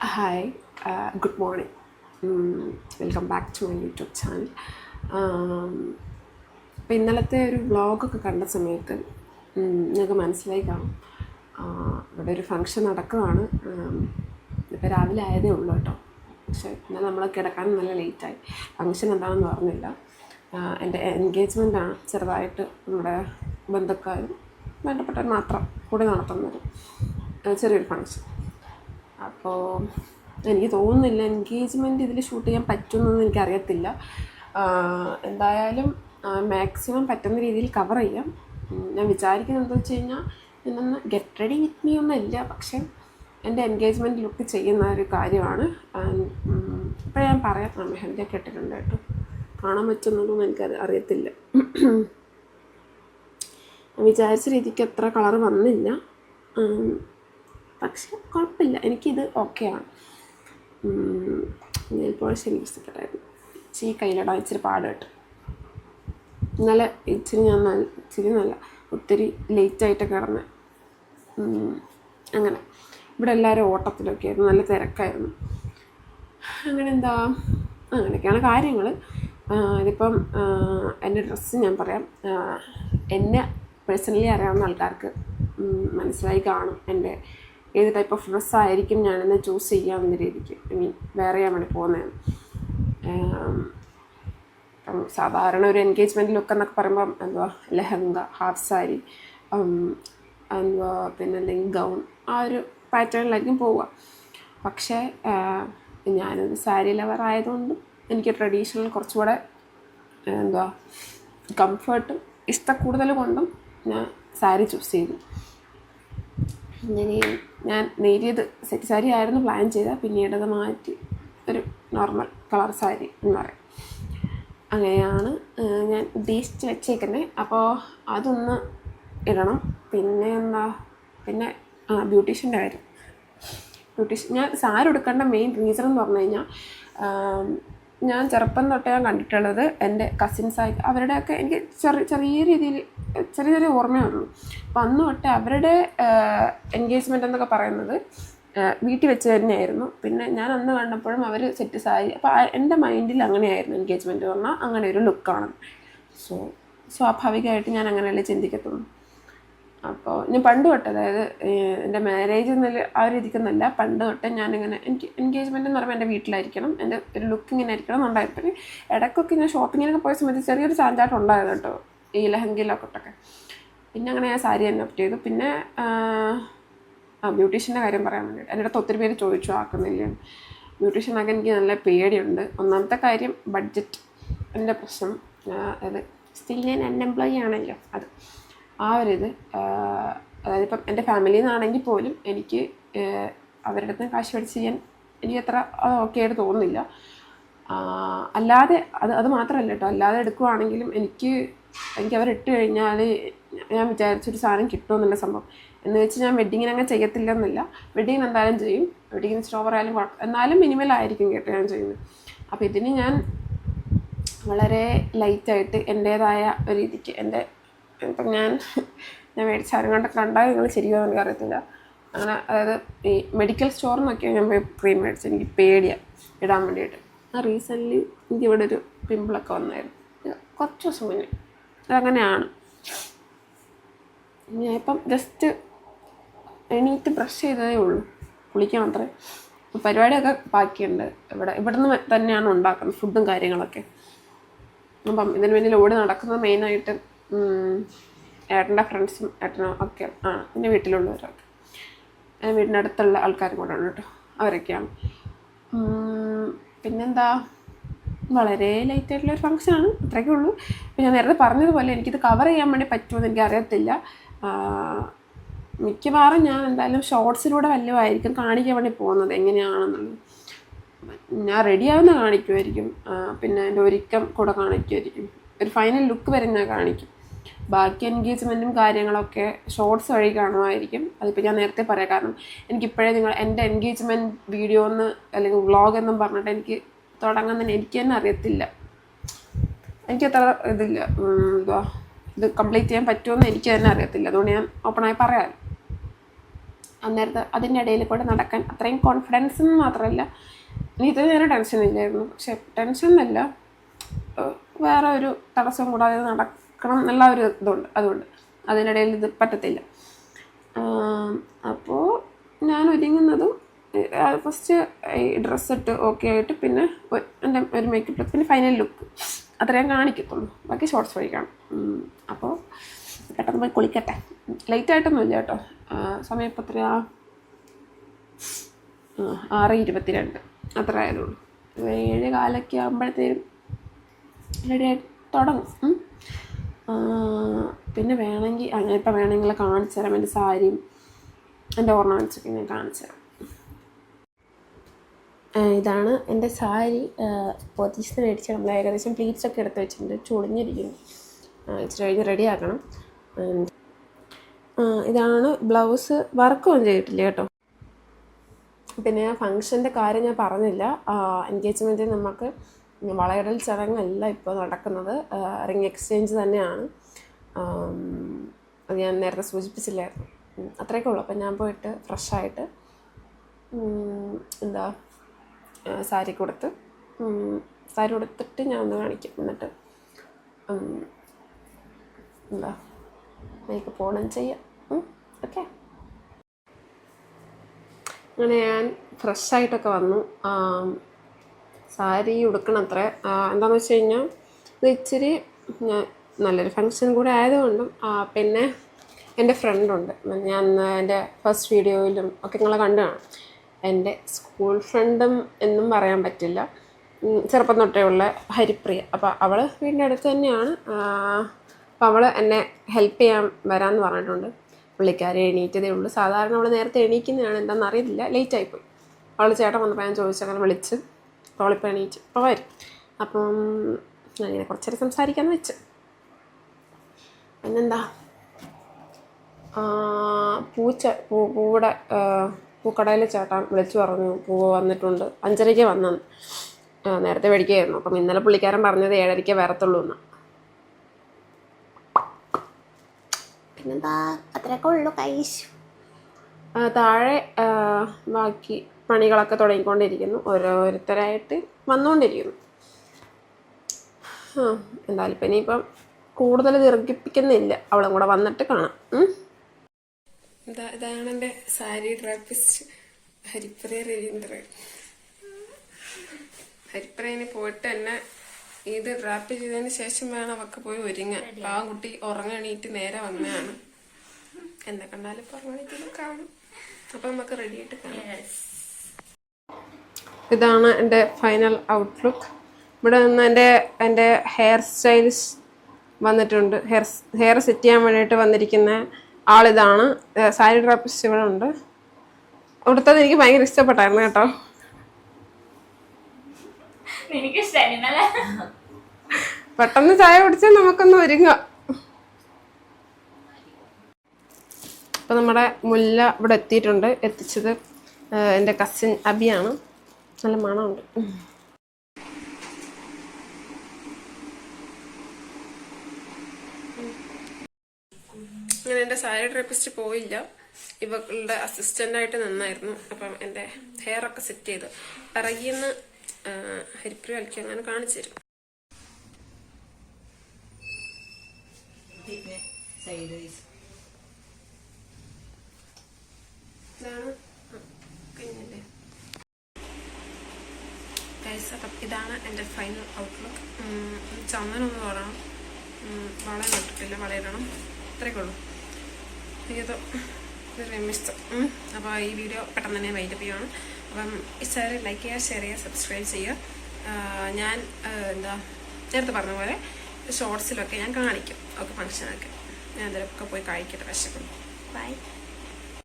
Hi, good morning. Welcome back to my YouTube channel. അപ്പോൾ ഇന്നലത്തെ ഒരു വ്ളോഗൊക്കെ കണ്ട സമയത്ത് ഞങ്ങൾക്ക് മനസ്സിലായി കാണും ഇവിടെ ഒരു ഫങ്ഷൻ നടക്കുകയാണ്. ഇപ്പോൾ രാവിലെ ആയതേ ഉള്ളൂ കേട്ടോ. പക്ഷേ ഇന്നലെ നമ്മൾ കിടക്കാൻ നല്ല ലേറ്റായി. ഫങ്ഷൻ എന്താണെന്ന് പറഞ്ഞില്ല. എൻ്റെ എൻഗേജ്മെൻറ്റാണ്. ചെറുതായിട്ട് നമ്മുടെ ബന്ധുക്കാരും വേണ്ടപ്പെട്ടവർ മാത്രം കൂടി നടത്തുന്നൊരു ചെറിയൊരു ഫങ്ഷൻ. അപ്പോൾ എനിക്ക് തോന്നുന്നില്ല എൻഗേജ്മെൻറ്റ് ഇതിൽ ഷൂട്ട് ചെയ്യാൻ പറ്റുമെന്നൊന്നും എനിക്കറിയത്തില്ല. എന്തായാലും മാക്സിമം പറ്റുന്ന രീതിയിൽ കവർ ചെയ്യാം. ഞാൻ വിചാരിക്കുന്നത് എന്താ വെച്ച് കഴിഞ്ഞാൽ ഇന്നൊന്ന് ഗെറ്റ് റെഡി വിത്ത് മീ ഒന്നുമില്ല, പക്ഷേ എൻ്റെ എൻഗേജ്മെൻറ്റ് ലുക്ക് ചെയ്യുന്ന ഒരു കാര്യമാണ്. ഇപ്പോൾ ഞാൻ പറയാം, മെഹന്തിയൊക്കെ ഇട്ടിട്ടുണ്ട് കേട്ടോ. കാണാൻ പറ്റുന്നതൊന്നും എനിക്കത് അറിയത്തില്ല. വിചാരിച്ച രീതിക്ക് അത്ര കളർ വന്നില്ല, പക്ഷെ കുഴപ്പമില്ല, എനിക്കിത് ഓക്കെയാണ്. നെയിൽ പോളിഷ് എനിക്ക് ഇഷ്ടപ്പെട്ടായിരുന്നു. ഈ കയ്യിലിടാൻ ഇച്ചിരി പാട് കേട്ടോ. ഇന്നലെ ഇച്ചിരി നല്ല ഒത്തിരി ലേറ്റായിട്ട് കിടന്ന് അങ്ങനെ ഇവിടെ എല്ലാവരും ഓട്ടത്തിലൊക്കെ ആയിരുന്നു, നല്ല തിരക്കായിരുന്നു. അങ്ങനെയൊക്കെയാണ് കാര്യങ്ങൾ. ഇതിപ്പം എൻ്റെ ഡ്രസ്സ് ഞാൻ പറയാം. എന്നെ പേഴ്സണലി അറിയാവുന്ന ആൾക്കാർക്ക് മനസ്സിലായി കാണും എൻ്റെ ഏത് ടൈപ്പ് ഓഫ് ഡ്രസ്സായിരിക്കും ഞാനെന്നെ ചൂസ് ചെയ്യാവുന്ന രീതിക്ക്. വേറെ ചെയ്യാൻ വേണ്ടി പോകുന്നതാണ്. ഇപ്പം സാധാരണ ഒരു എൻഗേജ്മെൻറ്റ് ലുക്ക് എന്നൊക്കെ പറയുമ്പം ലെഹങ്ക, ഹാഫ് സാരി, പിന്നെ അല്ലെങ്കിൽ ഗൗൺ, ആ ഒരു പാറ്റേണിലായിരിക്കും പോവുക. പക്ഷേ ഞാനൊരു സാരി ലവർ ആയതുകൊണ്ടും എനിക്ക് ട്രഡീഷണൽ കുറച്ചുകൂടെ കംഫർട്ടും ഇഷ്ടക്കൂടുതൽ കൊണ്ടും ഞാൻ സാരി ചൂസ് ചെയ്തു. ഞാൻ നേരിയത് സെറ്റ് സാരി ആയിരുന്നു പ്ലാൻ ചെയ്താൽ, പിന്നീട് അത് മാറ്റി ഒരു നോർമൽ കളർ സാരി എന്ന് പറയും. അങ്ങനെയാണ് ഞാൻ ഉദ്ദേശിച്ച് വെച്ചേക്കുന്നത്. അപ്പോൾ അതൊന്ന് ഇടണം. പിന്നെ ബ്യൂട്ടീഷ്യൻ്റെ കാര്യം. ഞാൻ സാരി എടുക്കേണ്ട മെയിൻ റീസൺ എന്ന് പറഞ്ഞു കഴിഞ്ഞാൽ, ഞാൻ ചെറുപ്പം തൊട്ടേ ഞാൻ കണ്ടിട്ടുള്ളത് എൻ്റെ കസിൻസായി അവരുടെയൊക്കെ എനിക്ക് ചെറിയ രീതിയിൽ ചെറിയ ഓർമ്മയുള്ളൂ. അപ്പം അന്ന് തൊട്ടേ അവരുടെ എൻഗേജ്മെൻ്റ് എന്നൊക്കെ പറയുന്നത് വീട്ടിൽ വെച്ച് തന്നെയായിരുന്നു. പിന്നെ ഞാൻ അന്ന് കണ്ടപ്പോഴും അവർ സെറ്റ് സാരി. അപ്പോൾ എൻ്റെ മൈൻഡിൽ അങ്ങനെയായിരുന്നു എൻഗേജ്മെൻറ്റ് പറഞ്ഞാൽ അങ്ങനെ ഒരു ലുക്കാണ്. സ്വാഭാവികമായിട്ട് ഞാൻ അങ്ങനെയല്ലേ ചിന്തിക്കത്തുള്ളൂ. അപ്പോൾ ഞാൻ പണ്ട് തൊട്ട്, അതായത് എൻ്റെ മാരേജ് എന്നല്ല ആ ഒരു രീതിക്കൊന്നല്ല, പണ്ട് തൊട്ട് ഞാനിങ്ങനെ എനിക്ക് എൻഗേജ്മെൻറ്റ് എന്ന് പറയുമ്പോൾ എൻ്റെ വീട്ടിലായിരിക്കണം, എൻ്റെ ഒരു ലുക്ക് ഇങ്ങനെ ആയിരിക്കണം എന്നുണ്ടായിരുന്നു. പിന്നെ ഇടയ്ക്കൊക്കെ ഞാൻ ഷോപ്പിങ്ങിനൊക്കെ പോയ സമയത്ത് ചെറിയൊരു ചാഞ്ചാട്ടം ഉണ്ടായിരുന്നു കേട്ടോ, ഈ ലെഹങ്കയിലൊക്കെ ഇട്ടൊക്കെ. പിന്നെ അങ്ങനെ ഞാൻ സാരി തന്നെ ഓപ്റ്റ് ചെയ്തു. പിന്നെ ബ്യൂട്ടീഷ്യൻ്റെ കാര്യം പറയാൻ വേണ്ടിയിട്ട് എൻ്റെ അടുത്ത് ഒത്തിരി പേര് ചോദിച്ചു ആക്കുന്നില്ല. ബ്യൂട്ടീഷ്യനാക്കാൻ എനിക്ക് നല്ല പേടിയുണ്ട്. ഒന്നാമത്തെ കാര്യം ബഡ്ജറ്റ് എൻ്റെ പ്രശ്നം. അത് സ്റ്റിൽ ഞാൻ അൺഎംപ്ലോയി ആണല്ലോ, അത് ആ ഒരിത്. അതായത് ഇപ്പം എൻ്റെ ഫാമിലിയിൽ നിന്നാണെങ്കിൽ പോലും എനിക്ക് അവരുടെ അടുത്ത് കാശ് മേടിച്ച് ചെയ്യാൻ എനിക്ക് അത്ര ഓക്കെ ആയിട്ട് തോന്നുന്നില്ല. അല്ലാതെ അത് മാത്രമല്ല കേട്ടോ, അല്ലാതെ എടുക്കുവാണെങ്കിലും എനിക്ക് അവരിട്ട് കഴിഞ്ഞാൽ ഞാൻ വിചാരിച്ചൊരു സാധനം കിട്ടുമെന്നുള്ള സംഭവം. എന്ന് വെച്ച് ഞാൻ വെഡ്ഡിങ്ങിന് അങ്ങനെ ചെയ്യത്തില്ല എന്നല്ല, വെഡ്ഡിങ്ങിന് എന്തായാലും ചെയ്യും. വെഡ്ഡിങ്ങിന് സ്റ്റോവർ ആയാലും കുഴപ്പം, എന്നാലും മിനിമലായിരിക്കും കേട്ടോ ഞാൻ ചെയ്യുന്നത്. അപ്പോൾ ഇതിന് ഞാൻ വളരെ ലൈറ്റായിട്ട് എൻ്റേതായ ഒരു രീതിക്ക് ഇപ്പം ഞാൻ മേടിച്ച ആരും കൊണ്ടൊക്കെ കണ്ടാൽ നിങ്ങൾ ശരിയോ എനിക്ക് അറിയത്തില്ല. അങ്ങനെ അതായത് ഈ മെഡിക്കൽ സ്റ്റോറിൽ നിന്നൊക്കെ ഞാൻ പോയി ക്രീം മേടിച്ചത്. എനിക്ക് പേടിയാണ് ഇടാൻ വേണ്ടിയിട്ട്. റീസെൻ്റ്ലി എനിക്കിവിടെ ഒരു പിമ്പിളൊക്കെ വന്നായിരുന്നു കുറച്ച് ദിവസം മുന്നേ. അതങ്ങനെയാണ്. ഞാനിപ്പം ജസ്റ്റ് എണീറ്റ് ബ്രഷ് ചെയ്തതേ ഉള്ളൂ, കുളിക്കണം അത്രേ. പരിപാടിയൊക്കെ ബാക്കിയുണ്ട്. ഇവിടുന്ന് തന്നെയാണ് ഉണ്ടാക്കുന്നത് ഫുഡും കാര്യങ്ങളൊക്കെ. അപ്പം ഇതിന് വേണ്ടി ഓടി നടക്കുന്നത് മെയിനായിട്ട് ഏട്ടൻ്റെ ഫ്രണ്ട്സും ഏട്ടനും ഒക്കെ ആണ്, പിന്നെ വീട്ടിലുള്ളവരൊക്കെ, വീടിൻ്റെ അടുത്തുള്ള ആൾക്കാരും കൂടെ ഉണ്ട് കേട്ടോ, അവരൊക്കെയാണ്. പിന്നെന്താ, വളരെ ലൈറ്റായിട്ടുള്ളൊരു ഫങ്ഷനാണ്, അത്രയൊക്കെ ഉള്ളൂ. ഇപ്പം ഞാൻ നേരത്തെ പറഞ്ഞതുപോലെ എനിക്കിത് കവർ ചെയ്യാൻ വേണ്ടി പറ്റുമെന്ന് എനിക്കറിയത്തില്ല. മിക്കവാറും ഞാൻ എന്തായാലും ഷോർട്സിലൂടെ വല്ലതുമായിരിക്കും കാണിക്കാൻ വേണ്ടി പോകുന്നത് എങ്ങനെയാണെന്നുള്ളത്. ഞാൻ റെഡിയാവുന്ന കാണിക്കുമായിരിക്കും, പിന്നെ എൻ്റെ ഒരുക്കം കൂടെ കാണിക്കുമായിരിക്കും, ഒരു ഫൈനൽ ലുക്ക് വരെ ഞാൻ കാണിക്കും. ബാക്കി എൻഗേജ്മെൻറ്റും കാര്യങ്ങളൊക്കെ ഷോർട്സ് വഴി കാണുമായിരിക്കും. അതിപ്പോൾ ഞാൻ നേരത്തെ പറയാം, കാരണം എനിക്കിപ്പോഴേ എൻ്റെ എൻഗേജ്മെൻറ്റ് വീഡിയോ എന്ന് അല്ലെങ്കിൽ വ്ളോഗ് എന്നും പറഞ്ഞിട്ട് എനിക്ക് തുടങ്ങുന്നതിന് എനിക്ക് തന്നെ അറിയത്തില്ല. എനിക്കത്ര ഇതില്ല, ഇത് കംപ്ലീറ്റ് ചെയ്യാൻ പറ്റുമെന്ന് എനിക്ക് തന്നെ അറിയത്തില്ല. അതുകൊണ്ട് ഞാൻ ഓപ്പണായി പറയാം. അന്നേരത്തെ അതിൻ്റെ ഇടയിൽ കൂടെ നടക്കാൻ അത്രയും കോൺഫിഡൻസ് എന്ന് മാത്രമല്ല, ഇനി ഇത്ര നേരം ടെൻഷൻ ഇല്ലായിരുന്നു. പക്ഷെ ടെൻഷൻ എന്നല്ല, വേറെ ഒരു തടസ്സം കൂടാതെ നടക്കണം എന്നുള്ള ഒരു ഇതുണ്ട്. അതുകൊണ്ട് അതിനിടയിൽ ഇത് പറ്റത്തില്ല. അപ്പോൾ ഞാൻ ഒരുങ്ങുന്നതും ഫസ്റ്റ് ഈ ഡ്രസ്സിട്ട് ഓക്കെ ആയിട്ട് പിന്നെ എൻ്റെ ഒരു മേക്കപ്പ് ലുക്ക്, പിന്നെ ഫൈനൽ ലുക്ക് അത്രയും കാണിക്കത്തുള്ളൂ. ബാക്കി ഷോർട്സ് വഴി കാണും. അപ്പോൾ പെട്ടെന്ന് പോയി കുളിക്കട്ടെ. ലേറ്റായിട്ടൊന്നുമില്ല കേട്ടോ. സമയം ഇപ്പോൾ എത്രയാ? 6:22 അത്ര ആയതുള്ളൂ. 7 കാലൊക്കെ ആകുമ്പോഴത്തേനും റെഡിയായി തുടങ്ങും. പിന്നെ വേണമെങ്കിൽ അങ്ങനെ ഇപ്പം വേണമെങ്കിൽ കാണിച്ചു തരാം. എൻ്റെ സാരിയും എൻ്റെ ഓർണമെൻറ്റ്സൊക്കെ ഞാൻ കാണിച്ചു തരാം. ഇതാണ് എൻ്റെ സാരി. പോത്തീസിന് മേടിച്ച് നമ്മൾ ഏകദേശം പ്ലീറ്റ്സൊക്കെ എടുത്ത് വെച്ചിട്ടുണ്ട്. ചുളിഞ്ഞിരിക്കുന്നു. ഇച്ചിരി കഴിഞ്ഞ് റെഡിയാക്കണം. ഇതാണ് ബ്ലൗസ്. വർക്കൊന്നും ചെയ്തിട്ടില്ല കേട്ടോ. പിന്നെ ഫങ്ഷൻ്റെ കാര്യം ഞാൻ പറഞ്ഞില്ല. എൻഗേജ്മെൻറ്റിന് നമുക്ക് വളയിടൽ ചടങ്ങല്ല ഇപ്പോൾ നടക്കുന്നത്. റിംഗ് എക്സ്ചേഞ്ച് തന്നെയാണ്. അത് ഞാൻ നേരത്തെ സൂചിപ്പിച്ചില്ലായിരുന്നു. അത്രയൊക്കെ ഉള്ളൂ. അപ്പം ഞാൻ പോയിട്ട് ഫ്രഷായിട്ട് സാരി കൊടുത്തിട്ട് ഞാൻ ഒന്ന് കാണിക്കും. എന്നിട്ട് മേക്കപ്പ് ഓണം ചെയ്യാം. ഓക്കെ. അങ്ങനെ ഞാൻ ഫ്രഷായിട്ടൊക്കെ വന്നു. സാരി ഉടുക്കണം അത്ര. എന്താണെന്ന് വെച്ച് കഴിഞ്ഞാൽ ഇത് ഇച്ചിരി നല്ലൊരു ഫങ്ഷൻ കൂടെ ആയതുകൊണ്ടും പിന്നെ എൻ്റെ ഫ്രണ്ടുണ്ട്. ഞാൻ എൻ്റെ ഫസ്റ്റ് വീഡിയോയിലും ഒക്കെ നിങ്ങളെ കണ്ടു കാണാം. എൻ്റെ സ്കൂൾ ഫ്രണ്ടും എന്നും പറയാൻ പറ്റില്ല, ചെറുപ്പം തൊട്ടേ ഉള്ള ഹരിപ്രിയ. അപ്പോൾ അവൾ വീടിൻ്റെ അടുത്ത് തന്നെയാണ്. അപ്പോൾ അവൾ എന്നെ ഹെൽപ്പ് ചെയ്യാൻ വരാമെന്ന് പറഞ്ഞിട്ടുണ്ട്. പുള്ളിക്കാരെ എണീറ്റതേ ഉള്ളൂ. സാധാരണ അവൾ നേരത്തെ എണീക്കുന്നതാണ്, എന്താണെന്ന് അറിയത്തില്ല, ലേറ്റായിപ്പോയി. അവൾ ചേട്ടൻ വന്നപ്പോൾ ഞാൻ ചോദിച്ചങ്ങനെ വിളിച്ച് അവളിപ്പോൾ എണീറ്റ് ഇപ്പോൾ വരും. അപ്പം അങ്ങനെ കുറച്ച് നേരം സംസാരിക്കാമെന്ന് വെച്ച്. പിന്നെന്താ, പൂക്കടയിൽ ചേട്ടൻ വിളിച്ചു പറഞ്ഞു പൂവ് വന്നിട്ടുണ്ട്. 5:30 വന്നത്. നേരത്തെ മേടിക്കുകയായിരുന്നു. അപ്പം ഇന്നലെ പുള്ളിക്കാരൻ പറഞ്ഞത് 7:30 വരത്തുള്ളൂ എന്ന്. പിന്നെന്താ, അത്രയൊക്കെ ഉള്ളു കൈസ്. താഴെ ബാക്കി പണികളൊക്കെ തുടങ്ങിക്കൊണ്ടിരിക്കുന്നു. ഓരോരുത്തരായിട്ട് വന്നുകൊണ്ടിരിക്കുന്നു. എന്തായാലും ഇപ്പം ഇനിയിപ്പം കൂടുതൽ ദീർഘിപ്പിക്കുന്നില്ല. അവളും കൂടെ വന്നിട്ട് കാണാം. ഇതാണ് എൻ്റെ സാരി ഡ്രാപ്പിസ്റ്റ് ഹരിപ്രിയ രവീന്ദ്രൻ. ഹരിപ്രിയന് പോയിട്ട് എന്നെ ഇത് ഡ്രാപ്പ് ചെയ്തതിന് ശേഷം വേണം അവൾക്ക് പോയി ഒരുങ്ങാൻ. ആ കുട്ടി ഉറങ്ങണീറ്റ് നേരെ വന്നതാണ്. എന്നെ കണ്ടാലും ഇപ്പോൾ ഉറങ്ങണീറ്റ് കാണും. അപ്പം നമുക്ക് റെഡി ആയിട്ട് കാണാം. ഇതാണ് എൻ്റെ ഫൈനൽ ഔട്ട്ലുക്ക്. ഇവിടെ നിന്ന് എൻ്റെ ഹെയർ സ്റ്റൈലിസ്റ്റ് വന്നിട്ടുണ്ട്. ഹെയർ സെറ്റ് ചെയ്യാൻ വേണ്ടിയിട്ട് വന്നിരിക്കുന്ന ആളിതാണ്. സാരി ഡ്രാപ്പിസ്റ്റ് ഇവിടെ ഉണ്ട്. ഇവിടുത്തത് എനിക്ക് ഭയങ്കര ഇഷ്ടപ്പെട്ടായിരുന്നു കേട്ടോ. പെട്ടെന്ന് ചായ കുടിച്ചാൽ നമുക്കൊന്ന് ഒരുങ്ങാം. ഇപ്പം നമ്മുടെ മുല്ല ഇവിടെ എത്തിയിട്ടുണ്ട്. എത്തിച്ചത് എൻ്റെ കസിൻ അബിയാണ്. നല്ല മണമുണ്ട്. അങ്ങനെ എൻ്റെ സാരി ഡ്രാപ്പിസ്റ്റ് പോയില്ല. ഇവളുടെ അസിസ്റ്റൻ്റായിട്ട് നിന്നായിരുന്നു. അപ്പം എൻ്റെ ഹെയറൊക്കെ സെറ്റ് ചെയ്ത് ഇറങ്ങിയെന്ന് ഹരിപ്രിയ കളിക്ക് അങ്ങനെ കാണിച്ചു തരും. ഇതാണ് എൻ്റെ ഫൈനൽ ഔട്ട്ലുക്ക്. ചന്ദനൊന്നും തൊടണം, വള നട്ടിട്ടില്ല, വളയിടണം. അത്രയൊക്കെ ഉള്ളൂ. എനിക്കത് ഇഷ്ടം. അപ്പോൾ ഈ വീഡിയോ പെട്ടെന്ന് തന്നെ വൈൻഡപ്പ് ചെയ്യുകയാണ്. അപ്പം ഇഷ്ടമായി ലൈക്ക് ചെയ്യുക, ഷെയർ ചെയ്യുക, സബ്സ്ക്രൈബ് ചെയ്യുക. ഞാൻ നേരത്തെ പറഞ്ഞ പോലെ ഷോർട്സിലൊക്കെ ഞാൻ കാണിക്കും. ഒക്കെ ഫങ്ഷനൊക്കെ ഞാൻ അതിലൊക്കെ പോയി കഴിക്കട്ടെ. വിശക്കുന്നു. ബൈ.